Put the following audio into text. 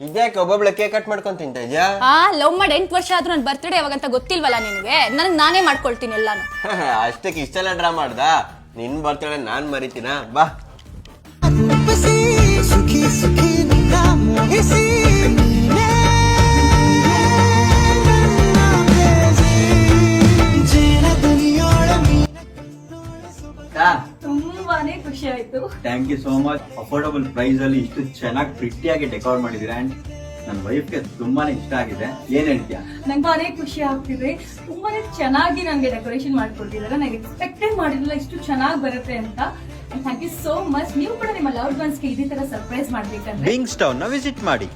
ಇದ್ಯಾಕೆ ಒಬ್ಬೊಬ್ಳೆ cake cut ಮಾಡ್ಕೊಂಡ್ ತಿಂತ ಇದ್ಯಾ? ಲವ್ ಮಾಡಿ 8 ವರ್ಷ ಆದ್ರೂ ನನ್ನ ಬರ್ತ್ಡೇ ಯಾವಾಗಂತ ಗೊತ್ತಿಲ್ವಲ್ಲ ನಿನಗೆ? ನನಗೆ ನಾನೇ ಮಾಡ್ಕೊಳ್ತೀನಿ ಎಲ್ಲಾನು. ಅಷ್ಟಕ್ಕೆ ಇಷ್ಟೆಲ್ಲ ಡ್ರಾ ಮಾಡ್ದ? ನಿನ್ ಬರ್ತಡೆ ನಾನ್ ಮರಿತೀನ? ಬಾ. ತುಂಬಾನೇ ಖುಷಿ ಆಯ್ತು. Thank you so much. Affordable price ಅಲ್ಲಿ ಇಷ್ಟು ಚೆನ್ನಾಗಿ ಪ್ರಿಟಿಯಾಗಿ ಡೆಕೋರ್ ಮಾಡಿದೀರಾ ಅಂಡ್ ನನ್ನ ವೈಫ್ಗೆ ತುಂಬಾನೇ ಇಷ್ಟ ಆಗಿದೆ. ಏನ್ ಹೇಳ್ತೀಯಾ? ನಂಗೆ ಖುಷಿ ಆಗ್ತಿದೆ. ತುಂಬಾನೇ ಚೆನ್ನಾಗಿ ನಂಗೆ ಡೆಕೋರೇಷನ್ ಮಾಡ್ಕೊಟ್ಟಿದ್ದಾರೆ. ನಾನು ಎಕ್ಸ್ಪೆಕ್ಟೆಡ್ ಮಾಡಿರಲಿಲ್ಲ ಇಷ್ಟು ಚೆನ್ನಾಗಿ ಬರುತ್ತೆ ಅಂತ. Thank you so much. ನೀವು ಕೂಡ ನಿಮ್ಮ ಲವ್ಡ್ ಒನ್ಸ್ಗೆ ಇದೇ ತರ ಸರ್ಪ್ರೈಸ್ ಮಾಡ್ಬೇಕಂದ್ರೆ ಬಿಂಗ್ಸ್ ಟೌನ್ ನ ವಿಸಿಟ್ ಮಾಡಿ.